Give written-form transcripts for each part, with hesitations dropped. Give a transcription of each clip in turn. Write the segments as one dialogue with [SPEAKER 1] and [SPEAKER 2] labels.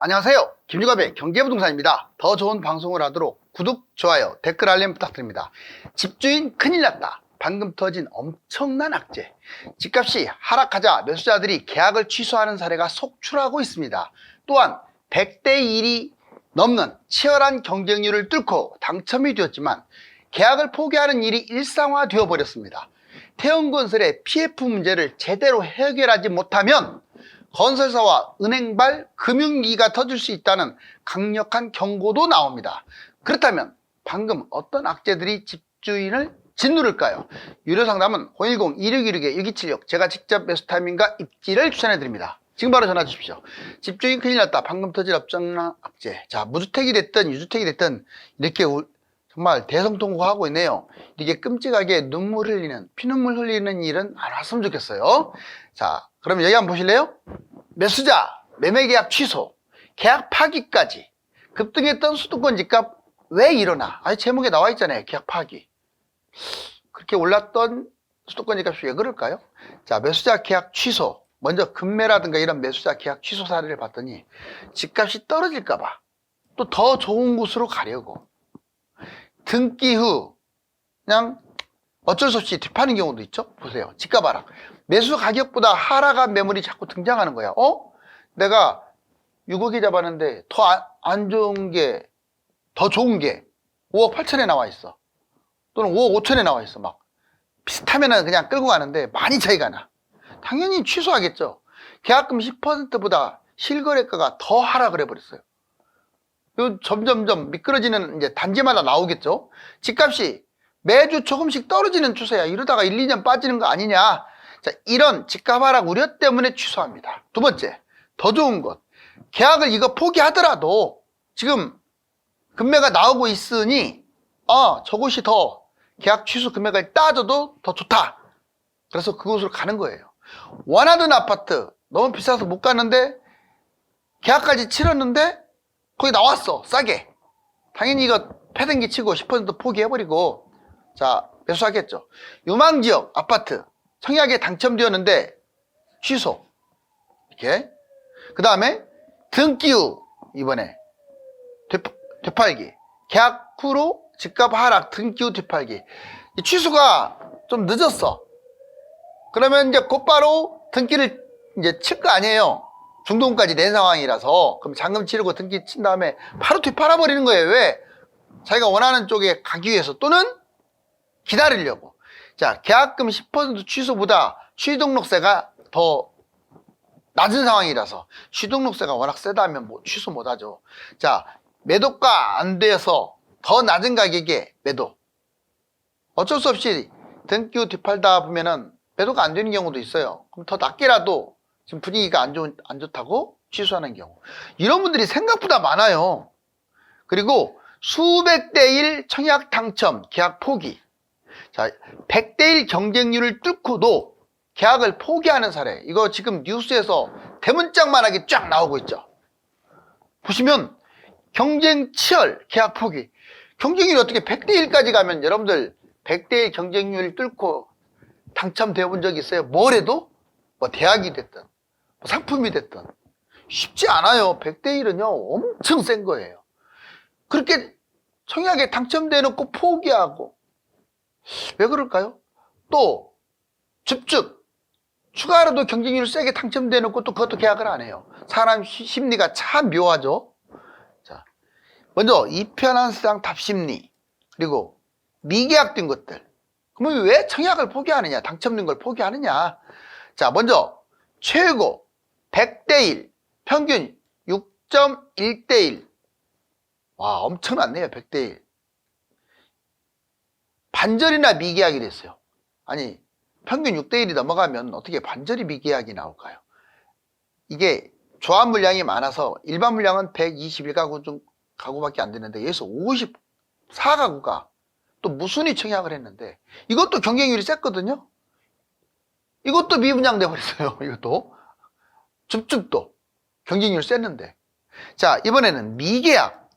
[SPEAKER 1] 안녕하세요. 김유갑의 경제부동산입니다. 더 좋은 방송을 하도록 구독, 좋아요, 댓글 알림 부탁드립니다. 집주인 큰일 났다. 방금 터진 엄청난 악재. 집값이 하락하자 매수자들이 계약을 취소하는 사례가 속출하고 있습니다. 또한 100대 1이 넘는 치열한 경쟁률을 뚫고 당첨이 되었지만 계약을 포기하는 일이 일상화되어 버렸습니다. 태형건설의 PF 문제를 제대로 해결하지 못하면 건설사와 은행발 금융위기가 터질 수 있다는 강력한 경고도 나옵니다. 그렇다면 방금 어떤 악재들이 집주인을 짓누를까요? 유료상담은 010-2616-1276 제가 직접 매수 타이밍과 입지를 추천해드립니다. 지금 바로 전화 주십시오. 집주인 큰일 났다. 방금 터질 엄청난 악재. 자, 무주택이 됐든 유주택이 됐든 이렇게 정말 대성통곡하고 있네요. 이게 끔찍하게 눈물 흘리는, 피눈물 흘리는 일은 안 왔으면 좋겠어요. 자, 그럼 여기 한번 보실래요? 매수자, 매매계약 취소, 계약 파기까지 급등했던 수도권 집값 왜 일어나? 아니, 제목에 나와 있잖아요. 계약 파기. 그렇게 올랐던 수도권 집값이 왜 그럴까요? 자, 매수자 계약 취소. 먼저 금매라든가 이런 매수자 계약 취소 사례를 봤더니 집값이 떨어질까봐 또 더 좋은 곳으로 가려고 등기 후 그냥 어쩔 수 없이 뒤파는 경우도 있죠. 보세요. 집값 하락. 매수 가격보다 하락한 매물이 자꾸 등장하는 거야. 내가 6억에 잡았는데 더 안 좋은 게, 더 좋은 게 5억 8천에 나와 있어. 또는 5억 5천에 나와 있어. 막 비슷하면은 그냥 끌고 가는데 많이 차이가 나. 당연히 취소하겠죠. 계약금 10%보다 실거래가가 더 하락을 해버렸어요. 점점점 미끄러지는 이제 단지마다 나오겠죠. 집값이 매주 조금씩 떨어지는 추세야. 이러다가 1, 2년 빠지는 거 아니냐. 자, 이런 집값 하락 우려 때문에 취소합니다. 두 번째, 더 좋은 것. 계약을 이거 포기하더라도 지금 금매가 나오고 있으니 저곳이 더 계약 취소 금액을 따져도 더 좋다. 그래서 그곳으로 가는 거예요. 원하던 아파트 너무 비싸서 못 갔는데 계약까지 치렀는데 거기 나왔어. 싸게. 당연히 이거 패등기 치고 10% 포기해버리고 자, 매수하겠죠. 유망지역 아파트 청약에 당첨되었는데 취소. 이렇게. 그 다음에 등기 후 이번에 되팔기. 계약 후로 집값 하락 등기 후 되팔기. 이 취소가 좀 늦었어. 그러면 이제 곧바로 등기를 이제 칠 거 아니에요. 중도금까지 낸 상황이라서. 그럼 잔금 치르고 등기 친 다음에 바로 되팔아버리는 거예요. 왜? 자기가 원하는 쪽에 가기 위해서 또는 기다리려고. 자, 계약금 10% 취소보다 취등록세가 더 낮은 상황이라서 취등록세가 워낙 세다면 뭐 취소 못하죠. 자, 매도가 안 돼서 더 낮은 가격에 매도. 어쩔 수 없이 등기 후 되팔다 보면은 매도가 안 되는 경우도 있어요. 그럼 더 낮게라도 지금 분위기가 안 좋다고 취소하는 경우. 이런 분들이 생각보다 많아요. 그리고 수백 대 1 청약 당첨, 계약 포기. 자, 100대 1 경쟁률을 뚫고도 계약을 포기하는 사례. 이거 지금 뉴스에서 대문짝만하게 쫙 나오고 있죠. 보시면 경쟁 치열, 계약 포기. 경쟁률이 어떻게 100대 1까지 가면 여러분들 100대 1 경쟁률을 뚫고 당첨되어 본 적이 있어요? 뭘 해도? 뭐 대학이 됐든 뭐 상품이 됐든 쉽지 않아요. 100대 1은요 엄청 센 거예요. 그렇게 청약에 당첨돼놓고 포기하고 왜 그럴까요? 또 줍줍 추가로도 경쟁률 세게 당첨돼놓고 또 그것도 계약을 안 해요. 사람 심리가 참 묘하죠. 자, 먼저 이편한 세상 답심리, 그리고 미계약된 것들. 그러면 왜 청약을 포기하느냐, 당첨된 걸 포기하느냐. 자, 먼저 최고 100대 1 평균 6.1대 1. 와, 엄청났네요. 100대 1. 반절이나 미계약이 됐어요. 아니, 평균 6대 1이 넘어가면 어떻게 반절이 미계약이 나올까요? 이게 조합 물량이 많아서 일반 물량은 121가구 가구밖에 안 되는데 여기서 54가구가 또 무순위 청약을 했는데 이것도 경쟁률이 셌거든요. 이것도 미분양돼 버렸어요. 이것도 줍줍도 경쟁률 셌는데. 자, 이번에는 미계약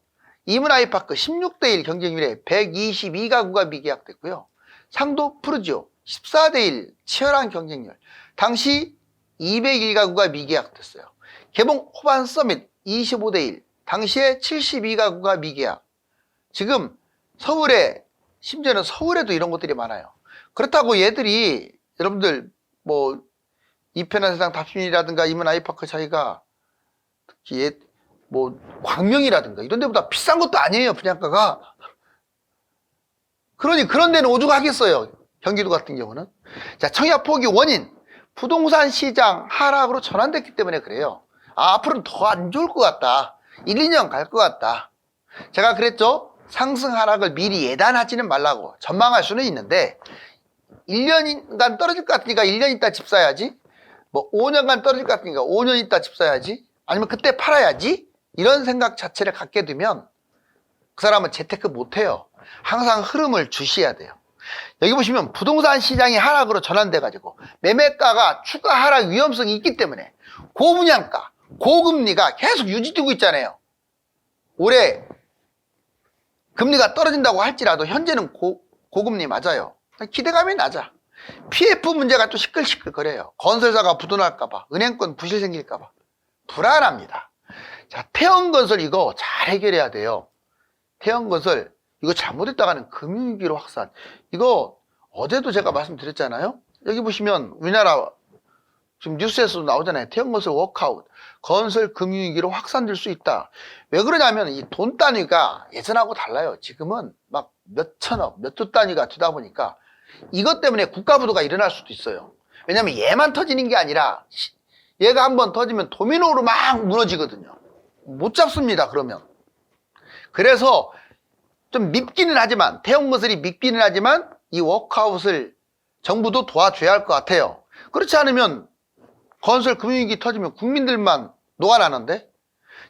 [SPEAKER 1] 이문아이파크 16대 1 경쟁률에 122가구가 미계약됐고요. 상도 푸르지오 14대 1 치열한 경쟁률. 당시 201가구가 미계약됐어요. 개봉 호반 서밋 25대 1. 당시에 72가구가 미계약. 지금 서울에, 심지어는 서울에도 이런 것들이 많아요. 그렇다고 얘들이, 여러분들, 뭐, 이편한 세상 답심이라든가 이문 아이파크 차이가, 특히 뭐, 광명이라든가 이런 데보다 비싼 것도 아니에요, 분양가가. 그러니 그런 데는 오죽 하겠어요, 경기도 같은 경우는. 자, 청약 포기 원인. 부동산 시장 하락으로 전환됐기 때문에 그래요. 아, 앞으로는 더 안 좋을 것 같다. 1, 2년 갈 것 같다. 제가 그랬죠. 상승 하락을 미리 예단하지는 말라고. 전망할 수는 있는데 1년간 떨어질 것 같으니까 1년 있다 집 사야지. 뭐 5년간 떨어질 것 같으니까 5년 있다 집 사야지. 아니면 그때 팔아야지. 이런 생각 자체를 갖게 되면 그 사람은 재테크 못해요. 항상 흐름을 주시해야 돼요. 여기 보시면 부동산 시장이 하락으로 전환돼 가지고 매매가가 추가 하락 위험성이 있기 때문에 고분양가, 고금리가 계속 유지되고 있잖아요. 올해 금리가 떨어진다고 할지라도 현재는 고금리 맞아요. 기대감이 낮아. PF 문제가 또 시끌시끌거려요. 건설사가 부도날까봐, 은행권 부실 생길까봐 불안합니다. 자, 태형건설 이거 잘 해결해야 돼요. 태형건설 이거 잘못했다가는 금융위기로 확산. 이거 어제도 제가 말씀드렸잖아요. 여기 보시면 우리나라 지금 뉴스에서도 나오잖아요. 태형건설 워크아웃. 건설 금융위기로 확산될 수 있다. 왜 그러냐면 이 돈 단위가 예전하고 달라요. 지금은 막 몇천억, 몇 조 단위가 되다 보니까 이것 때문에 국가부도가 일어날 수도 있어요. 왜냐면 얘만 터지는 게 아니라 얘가 한번 터지면 도미노로 막 무너지거든요. 못 잡습니다, 그러면. 그래서 좀 밉기는 하지만, 태형건설이 밉기는 하지만 이 워크아웃을 정부도 도와줘야 할 것 같아요. 그렇지 않으면 건설 금융위기 터지면 국민들만 녹아나는데.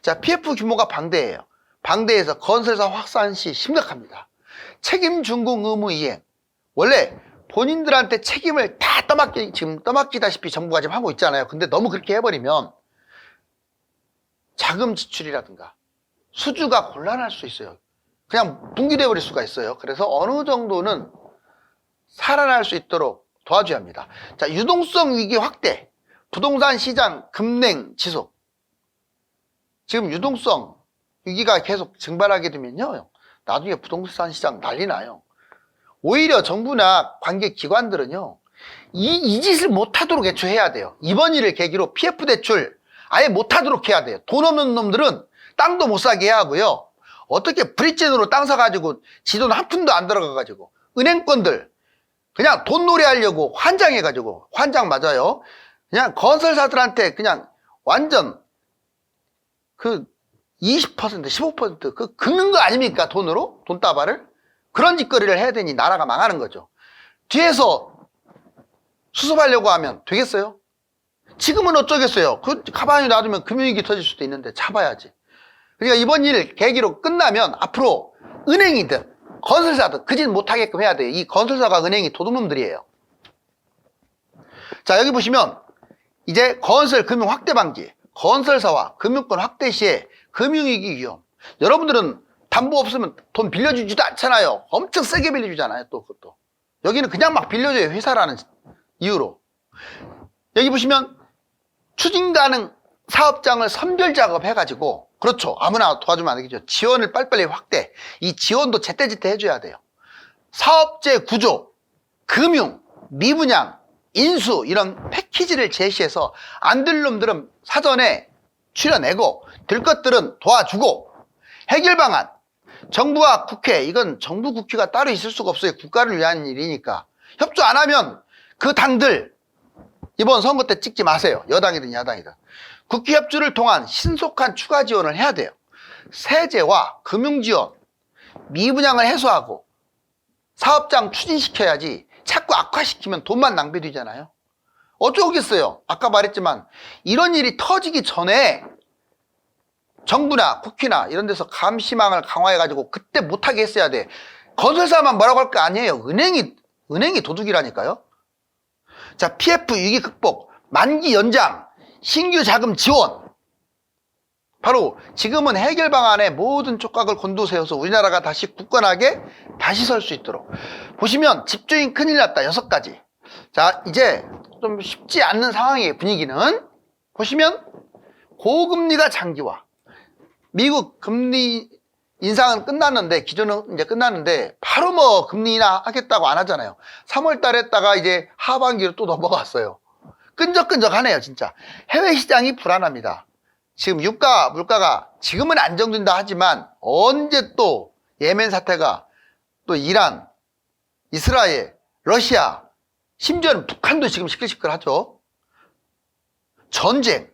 [SPEAKER 1] 자, PF 규모가 방대해요. 방대해서 건설사 확산 시 심각합니다. 책임 준공 의무 이행. 원래 본인들한테 책임을 다 지금 떠맡기다시피 정부가 지금 하고 있잖아요. 근데 너무 그렇게 해버리면 자금 지출이라든가 수주가 곤란할 수 있어요. 그냥 붕괴돼 버릴 수가 있어요. 그래서 어느 정도는 살아날 수 있도록 도와줘야 합니다. 자, 유동성 위기 확대. 부동산 시장 급냉 지속. 지금 유동성 위기가 계속 증발하게 되면요, 나중에 부동산 시장 난리 나요. 오히려 정부나 관계 기관들은요, 이 짓을 못하도록 애초에 해야 돼요. 이번 일을 계기로 PF 대출 아예 못하도록 해야 돼요. 돈 없는 놈들은 땅도 못 사게 해야 하고요. 어떻게 브릿지으로 땅 사가지고 지 돈 한 푼도 안 들어가가지고 은행권들 그냥 돈놀이 하려고 환장해가지고, 환장 맞아요. 그냥 건설사들한테 그냥 완전 그 20%, 15% 그 긁는 거 아닙니까? 돈으로? 돈다발을? 그런 짓거리를 해야 되니 나라가 망하는 거죠. 뒤에서 수습하려고 하면 되겠어요? 지금은 어쩌겠어요? 그 가만히 놔두면 금융위기 터질 수도 있는데 잡아야지. 그러니까 이번 일 계기로 끝나면 앞으로 은행이든 건설사든 그 짓 못하게끔 해야 돼요. 이 건설사가 은행이 도둑놈들이에요. 자, 여기 보시면 이제 건설 금융 확대 방지. 건설사와 금융권 확대 시에 금융위기 위험. 여러분들은 담보 없으면 돈 빌려주지도 않잖아요. 엄청 세게 빌려주잖아요. 또 그것도. 여기는 그냥 막 빌려줘요. 회사라는 이유로. 여기 보시면 추진 가능 사업장을 선별 작업해가지고, 그렇죠, 아무나 도와주면 안 되겠죠. 지원을 빨리빨리 확대. 이 지원도 제때제때 해줘야 돼요. 사업체 구조, 금융, 미분양, 인수 이런 패키지를 제시해서 안 될 놈들은 사전에 추려내고 될 것들은 도와주고, 해결 방안. 정부와 국회, 이건 정부 국회가 따로 있을 수가 없어요. 국가를 위한 일이니까. 협조 안 하면 그 당들 이번 선거 때 찍지 마세요. 여당이든 야당이든. 국회 협조를 통한 신속한 추가 지원을 해야 돼요. 세제와 금융지원, 미분양을 해소하고 사업장 추진시켜야지 자꾸 악화시키면 돈만 낭비되잖아요. 어쩌겠어요. 아까 말했지만 이런 일이 터지기 전에 정부나 국회나 이런 데서 감시망을 강화해가지고 그때 못하게 했어야 돼. 건설사만 뭐라고 할 거 아니에요. 은행이 도둑이라니까요. 자, PF 위기 극복, 만기 연장, 신규 자금 지원. 바로 지금은 해결 방안에 모든 촉각을 곤두세워서 우리나라가 다시 굳건하게 다시 설 수 있도록. 보시면 집주인 큰일 났다 6가지. 자, 이제 좀 쉽지 않는 상황의 분위기는 보시면 고금리가 장기화. 미국 금리 인상은 끝났는데, 기존은 이제 끝났는데, 바로 뭐 금리 인하 하겠다고 안 하잖아요. 3월 달에 했다가 이제 하반기로 또 넘어갔어요. 끈적끈적하네요, 진짜. 해외 시장이 불안합니다. 지금 유가, 물가가 지금은 안정된다 하지만, 언제 또 예멘 사태가 또 이란, 이스라엘, 러시아, 심지어는 북한도 지금 시끌시끌하죠. 전쟁,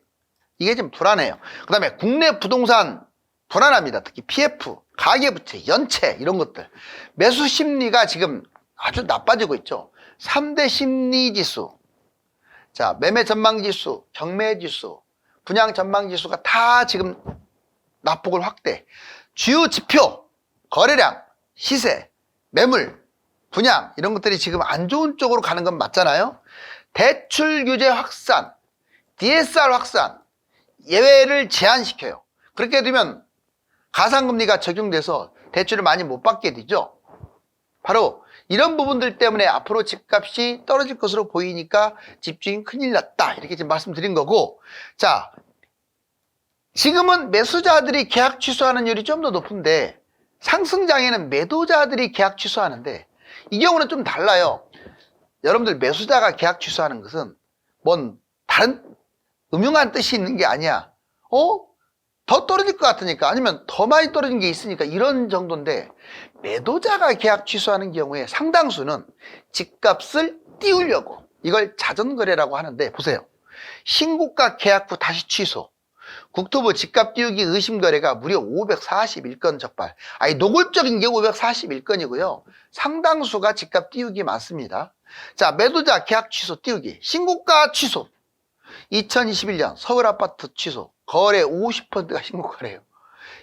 [SPEAKER 1] 이게 좀 불안해요. 그 다음에 국내 부동산 불안합니다. 특히 PF, 가계부채, 연체 이런 것들. 매수 심리가 지금 아주 나빠지고 있죠. 3대 심리지수, 자, 매매 전망지수, 경매지수, 분양 전망지수가 다 지금 낙폭을 확대. 주요 지표, 거래량, 시세, 매물, 분양 이런 것들이 지금 안 좋은 쪽으로 가는 건 맞잖아요. 대출 규제 확산, DSR 확산, 예외를 제한시켜요. 그렇게 되면 가상금리가 적용돼서 대출을 많이 못 받게 되죠. 바로 이런 부분들 때문에 앞으로 집값이 떨어질 것으로 보이니까 집주인 큰일 났다 이렇게 지금 말씀드린 거고, 자, 지금은 매수자들이 계약 취소하는 율이 좀 더 높은데 상승장에는 매도자들이 계약 취소하는데 이 경우는 좀 달라요. 여러분들 매수자가 계약 취소하는 것은 뭔 다른 음흉한 뜻이 있는 게 아니야. 더 떨어질 것 같으니까, 아니면 더 많이 떨어진 게 있으니까 이런 정도인데, 매도자가 계약 취소하는 경우에 상당수는 집값을 띄우려고, 이걸 자전거래라고 하는데, 보세요. 신고가 계약 후 다시 취소, 국토부 집값 띄우기 의심거래가 무려 541건 적발. 아니, 노골적인 게 541건이고요. 상당수가 집값 띄우기 많습니다. 자, 매도자 계약 취소 띄우기, 신고가 취소. 2021년 서울 아파트 취소, 거래 50%가 신고가래요.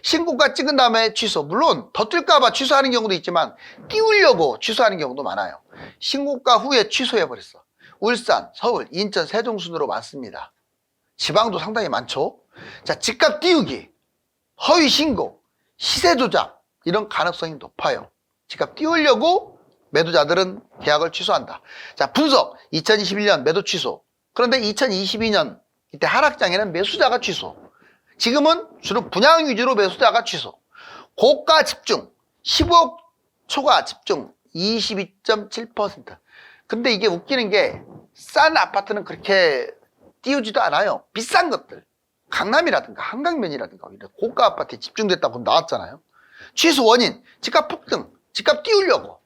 [SPEAKER 1] 신고가 찍은 다음에 취소. 물론 더 뛸까봐 취소하는 경우도 있지만 띄우려고 취소하는 경우도 많아요. 신고가 후에 취소해버렸어. 울산, 서울, 인천, 세종 순으로 많습니다. 지방도 상당히 많죠. 자, 집값 띄우기, 허위 신고, 시세 조작 이런 가능성이 높아요. 집값 띄우려고 매도자들은 계약을 취소한다. 자, 분석. 2021년 매도 취소. 그런데 2022년 이때 하락장에는 매수자가 취소. 지금은 주로 분양 위주로 매수자가 취소. 고가 집중, 15억 초과 집중 22.7%. 근데 이게 웃기는 게 싼 아파트는 그렇게 띄우지도 않아요. 비싼 것들, 강남이라든가 한강면이라든가 고가 아파트에 집중됐다고 나왔잖아요. 취소 원인, 집값 폭등, 집값 띄우려고.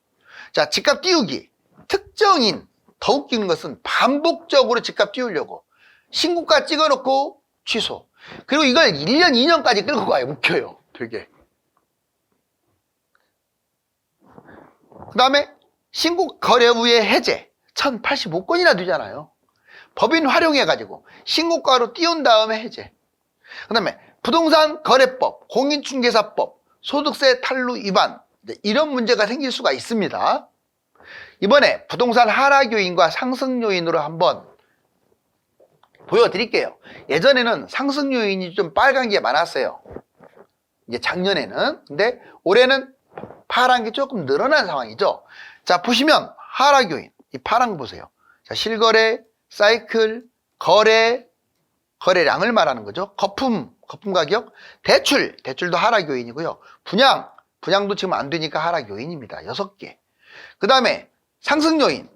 [SPEAKER 1] 자, 집값 띄우기, 특정인. 더 웃기는 것은 반복적으로 집값 띄우려고 신고가 찍어놓고 취소. 그리고 이걸 1년, 2년까지 끌고 가요. 웃겨요, 되게. 그 다음에 신고 거래 후에 해제 1085건이나 되잖아요. 법인 활용해가지고 신고가로 띄운 다음에 해제. 그 다음에 부동산 거래법, 공인중개사법, 소득세 탈루 위반, 이런 문제가 생길 수가 있습니다. 이번에 부동산 하락 요인과 상승 요인으로 한번 보여드릴게요. 예전에는 상승 요인이 좀 빨간 게 많았어요. 이제 작년에는. 근데 올해는 파란 게 조금 늘어난 상황이죠. 자, 보시면 하락 요인, 이 파란 거 보세요. 자, 실거래, 사이클, 거래량을 말하는 거죠. 거품 가격, 대출도 하락 요인이고요. 분양도 지금 안 되니까 하락 요인입니다. 6개. 그 다음에 상승 요인,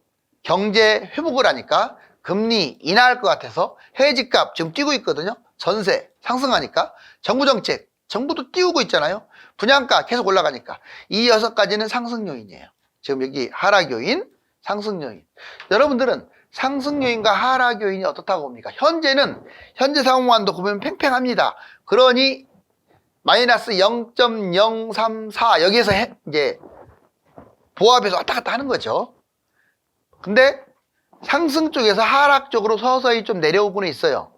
[SPEAKER 1] 경제 회복을 하니까 금리 인하할 것 같아서 해외 집값 지금 뛰고 있거든요. 전세 상승하니까, 정부 정책, 정부도 띄우고 있잖아요. 분양가 계속 올라가니까 이 6가지는 상승 요인이에요. 지금 여기 하락 요인, 상승 요인. 여러분들은 상승 요인과 하락 요인이 어떻다고 봅니까? 현재 상황만도 보면 팽팽합니다. 그러니 마이너스 0.034 여기에서 이제 보합해서 왔다 갔다 하는 거죠. 근데 상승 쪽에서 하락 쪽으로 서서히 좀 내려오고는 있어요.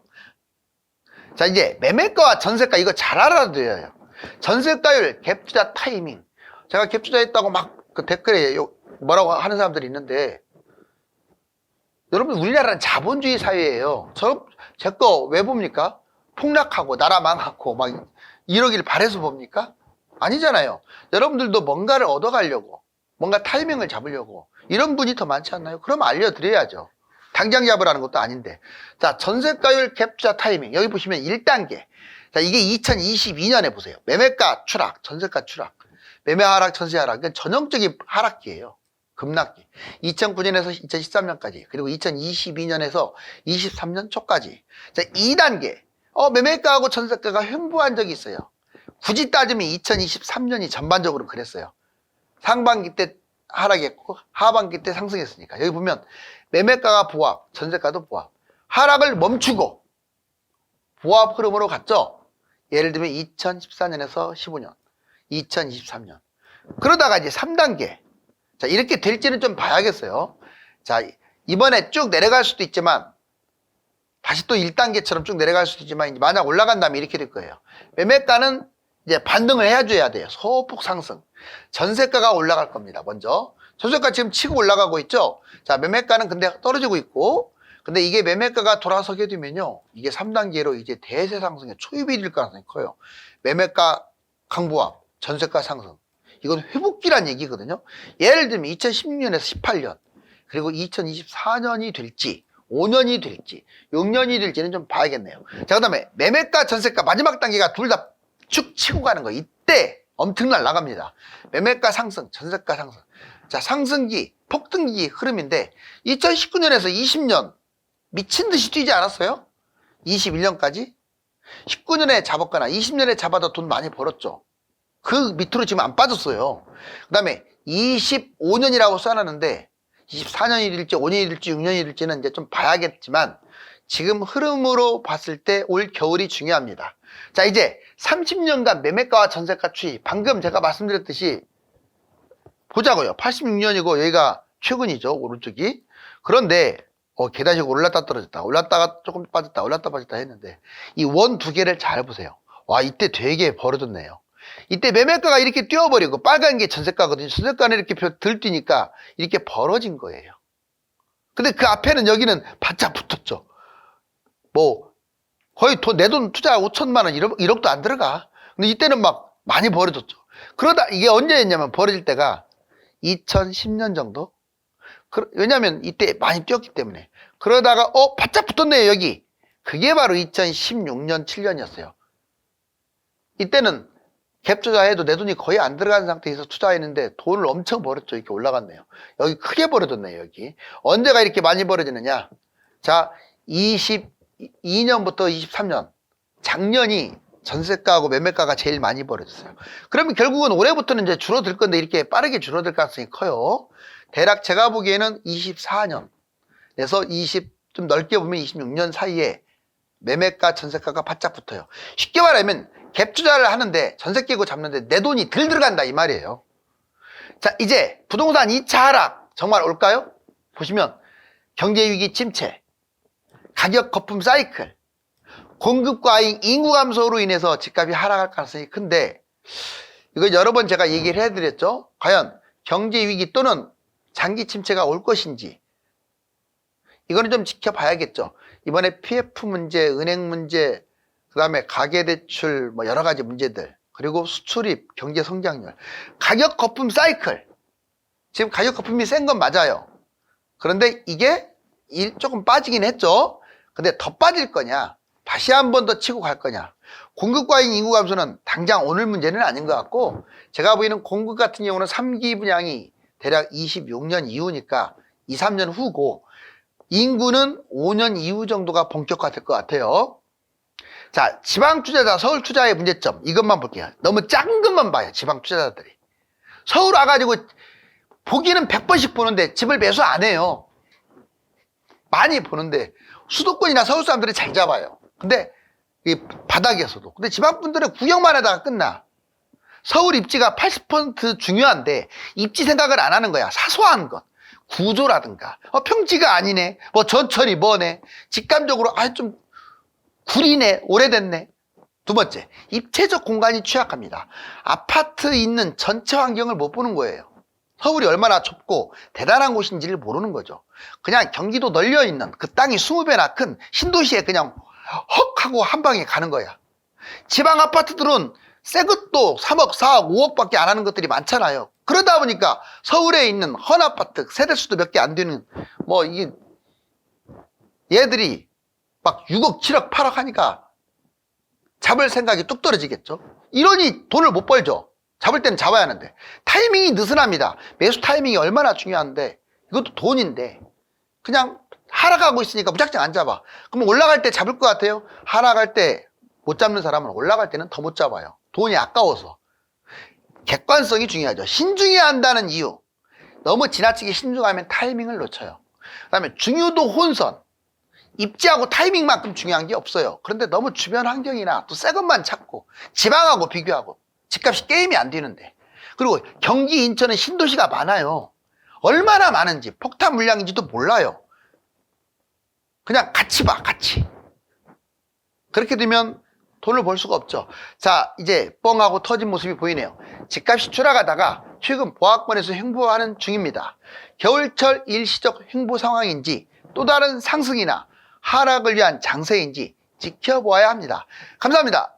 [SPEAKER 1] 자, 이제 매매가와 전세가 이거 잘 알아둬야 해요. 전세가율, 갭투자 타이밍. 제가 갭투자 했다고 막 그 댓글에 뭐라고 하는 사람들이 있는데, 여러분 우리나라는 자본주의 사회예요. 제 거 왜 봅니까? 폭락하고 나라 망하고 막 이러길 바래서 봅니까? 아니잖아요. 여러분들도 뭔가를 얻어가려고, 뭔가 타이밍을 잡으려고 이런 분이 더 많지 않나요? 그럼 알려드려야죠. 당장 잡으라는 것도 아닌데. 자, 전세가율 갭투자 타이밍. 여기 보시면 1단계. 자, 이게 2022년에 보세요. 매매가 추락, 전세가 추락. 매매 하락, 전세 하락. 이건 전형적인 하락기예요. 급락기. 2009년에서 2013년까지, 그리고 2022년에서 23년 초까지. 자, 2단계. 매매가하고 전세가가 횡보한 적이 있어요. 굳이 따지면 2023년이 전반적으로 그랬어요. 상반기 때 하락했고 하반기 때 상승했으니까. 여기 보면 매매가가 보합, 전세가도 보합. 하락을 멈추고 보합 흐름으로 갔죠. 예를 들면 2014년에서 15년, 2023년. 그러다가 이제 3단계. 자, 이렇게 될지는 좀 봐야겠어요. 자, 이번에 쭉 내려갈 수도 있지만 다시 또 1단계처럼 쭉 내려갈 수도 있지만 이제 만약 올라간다면 이렇게 될 거예요. 매매가는 이제 반등을 해줘야 돼요. 소폭 상승. 전세가가 올라갈 겁니다. 먼저. 전세가 지금 치고 올라가고 있죠. 자, 매매가는 근데 떨어지고 있고, 근데 이게 매매가가 돌아서게 되면요, 이게 3단계로 이제 대세 상승의 초입이 될 가능성이 커요. 매매가 강보합, 전세가 상승. 이건 회복기란 얘기거든요. 예를 들면 2016년에서 18년, 그리고 2024년이 될지, 5년이 될지, 6년이 될지는 좀 봐야겠네요. 자, 그 다음에 매매가, 전세가 마지막 단계가 둘 다 쭉 치고 가는 거. 이때 엄청나게 나갑니다. 매매가 상승, 전세가 상승. 자, 상승기, 폭등기 흐름인데 2019년에서 20년 미친 듯이 뛰지 않았어요? 21년까지? 19년에 잡았거나 20년에 잡아도 돈 많이 벌었죠. 그 밑으로 지금 안 빠졌어요. 그 다음에 25년이라고 써놨는데 24년이 될지 5년이 될지 6년이 될지는 이제 좀 봐야겠지만 지금 흐름으로 봤을 때 올 겨울이 중요합니다. 자, 이제 30년간 매매가와 전세가 추이, 방금 제가 말씀드렸듯이 보자고요. 86년이고 여기가 최근이죠, 오른쪽이. 그런데 계단식 올랐다 떨어졌다, 올랐다가 조금 빠졌다, 올랐다 빠졌다 했는데 이 원 두 개를 잘 보세요. 와, 이때 되게 벌어졌네요. 이때 매매가가 이렇게 뛰어버리고 빨간 게 전세가거든요. 전세가는 이렇게 들뛰니까 이렇게 벌어진 거예요. 근데 그 앞에는 여기는 바짝 붙었죠. 뭐 거의 내 돈 투자 5천만 원 1억도 안 들어가. 근데 이때는 막 많이 벌어졌죠. 그러다 이게 언제였냐면 벌어질 때가 2010년 정도. 왜냐면 이때 많이 뛰었기 때문에. 그러다가 바짝 붙었네요, 여기. 그게 바로 2016년 7년이었어요. 이때는 갭 투자해도 내 돈이 거의 안 들어가는 상태에서 투자했는데 돈을 엄청 벌었죠. 이렇게 올라갔네요. 여기 크게 벌어졌네요, 여기. 언제가 이렇게 많이 벌어지느냐? 자, 22년부터 23년. 작년이 전세가하고 매매가가 제일 많이 벌어졌어요. 그러면 결국은 올해부터는 이제 줄어들 건데 이렇게 빠르게 줄어들 가능성이 커요. 대략 제가 보기에는 24년에서 좀 넓게 보면 26년 사이에 매매가, 전세가가 바짝 붙어요. 쉽게 말하면 갭 투자를 하는데 전세 끼고 잡는데 내 돈이 덜 들어간다 이 말이에요. 자, 이제 부동산 2차 하락 정말 올까요? 보시면 경제위기 침체, 가격 거품 사이클, 공급 과잉, 인구 감소로 인해서 집값이 하락할 가능성이 큰데 이거 여러 번 제가 얘기를 해드렸죠. 과연 경제위기 또는 장기 침체가 올 것인지 이거는 좀 지켜봐야겠죠. 이번에 PF 문제, 은행 문제, 그 다음에 가계대출 뭐 여러 가지 문제들, 그리고 수출입, 경제 성장률, 가격 거품 사이클. 지금 가격 거품이 센 건 맞아요. 그런데 이게 조금 빠지긴 했죠. 근데 더 빠질 거냐, 다시 한 번 더 치고 갈 거냐. 공급 과잉 인구 감소는 당장 오늘 문제는 아닌 것 같고, 제가 보이는 공급 같은 경우는 3기 분양이 대략 26년 이후니까 2, 3년 후고, 인구는 5년 이후 정도가 본격화될 것 같아요. 자, 지방 투자자, 서울 투자의 문제점 이것만 볼게요. 너무 작은 것만 봐요, 지방 투자자들이. 서울 와가지고 보기는 100번씩 보는데 집을 매수 안 해요. 많이 보는데 수도권이나 서울 사람들이 잘 잡아요. 근데 이 바닥에서도. 근데 지방 분들은 구경만 하다가 끝나. 서울 입지가 80% 중요한데 입지 생각을 안 하는 거야. 사소한 것. 구조라든가 평지가 아니네, 뭐 전철이 뭐네, 직감적으로 좀 구리네, 오래됐네. 두 번째, 입체적 공간이 취약합니다. 아파트 있는 전체 환경을 못 보는 거예요. 서울이 얼마나 좁고 대단한 곳인지를 모르는 거죠. 그냥 경기도 널려있는 그 땅이 20배나 큰 신도시에 그냥 헉 하고 한 방에 가는 거야. 지방 아파트들은 새 것도 3억, 4억, 5억밖에 안 하는 것들이 많잖아요. 그러다 보니까 서울에 있는 헌 아파트 세대수도 몇 개 안 되는 뭐 이게 얘들이 막 6억, 7억, 8억 하니까 잡을 생각이 뚝 떨어지겠죠. 이러니 돈을 못 벌죠. 잡을 때는 잡아야 하는데. 타이밍이 느슨합니다. 매수 타이밍이 얼마나 중요한데, 이것도 돈인데 그냥 하락하고 있으니까 무작정 안 잡아. 그럼 올라갈 때 잡을 것 같아요? 하락할 때 못 잡는 사람은 올라갈 때는 더 못 잡아요. 돈이 아까워서. 객관성이 중요하죠. 신중해야 한다는 이유. 너무 지나치게 신중하면 타이밍을 놓쳐요. 그 다음에 중요도 혼선. 입지하고 타이밍만큼 중요한 게 없어요. 그런데 너무 주변 환경이나 또 새 것만 찾고 지방하고 비교하고 집값이 게임이 안 되는데. 그리고 경기 인천은 신도시가 많아요. 얼마나 많은지 폭탄 물량인지도 몰라요. 그냥 같이 봐, 같이. 그렇게 되면 돈을 벌 수가 없죠. 자, 이제 뻥하고 터진 모습이 보이네요. 집값이 추락하다가 최근 보합권에서 횡보하는 중입니다. 겨울철 일시적 횡보 상황인지 또 다른 상승이나 하락을 위한 장세인지 지켜보아야 합니다. 감사합니다.